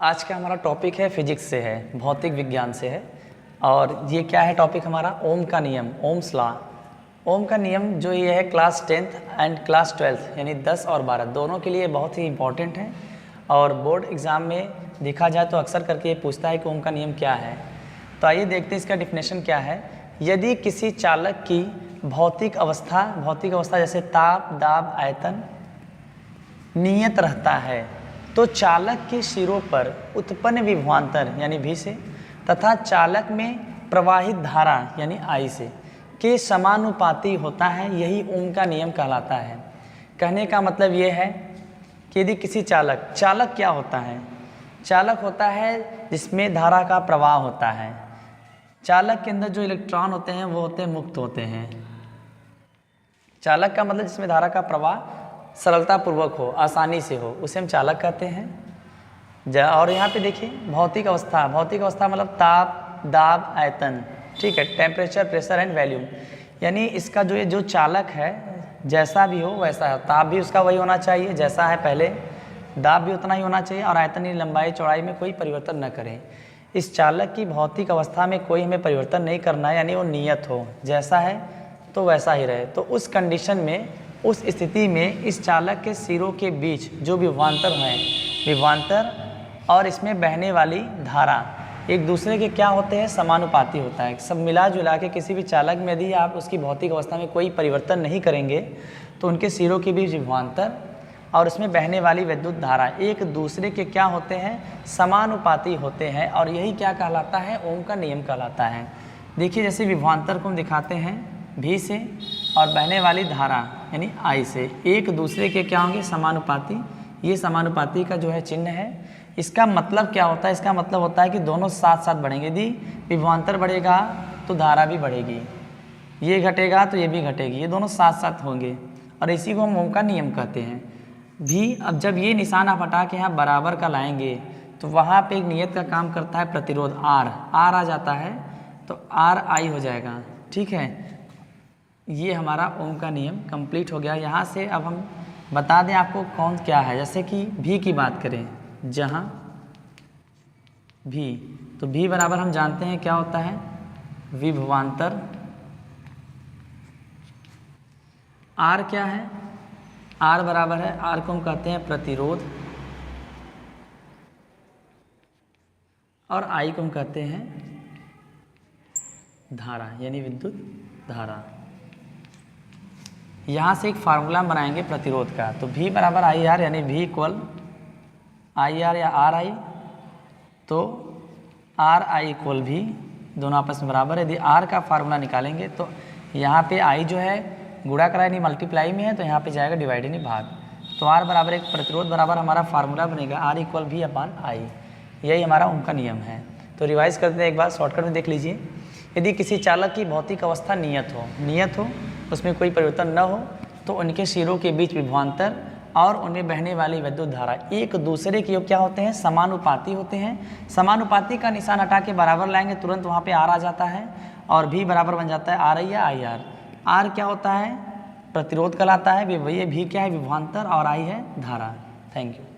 आज का हमारा टॉपिक है फिजिक्स से है, भौतिक विज्ञान से है। और ये क्या है टॉपिक हमारा? ओम का नियम, ओम्स लॉ। ओम का नियम जो ये है class 10th and class 12th यानी 10 और 12 दोनों के लिए बहुत ही इंपॉर्टेंट है। और बोर्ड एग्ज़ाम में देखा जाए तो अक्सर करके ये पूछता है कि ओम का नियम क्या है। तो आइए देखते हैं इसका डिफिनेशन क्या है। यदि किसी चालक की भौतिक अवस्था जैसे ताप, दाब, आयतन नियत रहता है तो चालक के सिरों पर उत्पन्न विभवांतर यानी V से तथा चालक में प्रवाहित धारा यानी I से के समानुपाती होता है। यही ओम का नियम कहलाता है। कहने का मतलब ये है कि यदि किसी चालक क्या होता है? चालक होता है जिसमें धारा का प्रवाह होता है। चालक के अंदर जो इलेक्ट्रॉन होते हैं वो होते हैं मुक्त होते हैं। चालक का मतलब जिसमें धारा का प्रवाह सरलता पूर्वक हो, आसानी से हो, उसे हम चालक कहते हैं। और यहाँ पे देखिए भौतिक अवस्था मतलब ताप, दाब, आयतन, ठीक है, टेम्परेचर, प्रेशर एंड वॉल्यूम। यानी इसका जो चालक है जैसा भी हो वैसा है। ताप भी उसका वही होना चाहिए जैसा है पहले, दाब भी उतना ही होना चाहिए और आयतन यानी लंबाई चौड़ाई में कोई परिवर्तन न करें। इस चालक की भौतिक अवस्था में कोई हमें परिवर्तन नहीं करना है, यानी वो नियत हो, जैसा है तो वैसा ही रहे। तो उस कंडीशन में, उस स्थिति में इस चालक के सिरों के बीच जो विभवांतर और इसमें बहने वाली धारा एक दूसरे के क्या होते हैं? समानुपाती होता है। सब मिला जुला के किसी भी चालक में यदि आप उसकी भौतिक अवस्था में कोई परिवर्तन नहीं करेंगे तो उनके सिरों के बीच विभवांतर और उसमें बहने वाली विद्युत धारा एक दूसरे के क्या होते हैं? समानुपाती होते हैं। और यही क्या कहलाता है? ओम का नियम कहलाता है। देखिए जैसे विभवांतर को हम दिखाते हैं V से और बहने वाली धारा यानी I से एक दूसरे के क्या होंगे? समानुपाती। ये समानुपाती का जो है चिन्ह है। इसका मतलब क्या होता है? इसका मतलब होता है कि दोनों साथ साथ बढ़ेंगे। यदि विभवांतर बढ़ेगा तो धारा भी बढ़ेगी, ये घटेगा तो ये भी घटेगी, ये दोनों साथ साथ होंगे और इसी को हम ओम का नियम कहते हैं। भी अब जब ये निशान आप हटा के यहाँ बराबर का लाएंगे तो वहाँ पे एक नियत का काम करता है प्रतिरोध R आ जाता है तो RI हो जाएगा, ठीक है। ये हमारा ओम का नियम कंप्लीट हो गया। यहाँ से अब हम बता दें आपको कौन क्या है। जैसे कि V की बात करें, जहाँ V, तो V बराबर हम जानते हैं क्या होता है? विभवांतर। R क्या है? R बराबर है, R को हम कहते हैं प्रतिरोध और I को हम कहते हैं धारा यानी विद्युत धारा। यहाँ से एक फार्मूला बनाएंगे प्रतिरोध का। तो V बराबर IR यानी V इक्वल IR या RI, तो RI इक्वल V, दोनों आपस में बराबर है। यदि R का फार्मूला निकालेंगे तो यहाँ पे I जो है गुणा करा यानी मल्टीप्लाई में है तो यहाँ पे जाएगा डिवाइड यानी भाग। तो R बराबर एक प्रतिरोध बराबर हमारा फार्मूला बनेगा R equal V upon I। यही हमारा ओम का नियम है। तो रिवाइज करते हैं एक बार, शॉर्टकट में देख लीजिए। यदि किसी चालक की भौतिक अवस्था नियत हो, उसमें कोई परिवर्तन न हो, तो उनके सिरों के बीच विभवांतर और उनमें बहने वाली विद्युत धारा एक दूसरे के क्या होते हैं? समानुपाती होते हैं। समानुपाती का निशान हटा के बराबर लाएंगे तुरंत वहाँ पे R आ जाता है और V बराबर बन जाता है RI या IR। R क्या होता है? प्रतिरोध कहलाता है। V क्या है? विभवांतर और I है धारा। Thank you.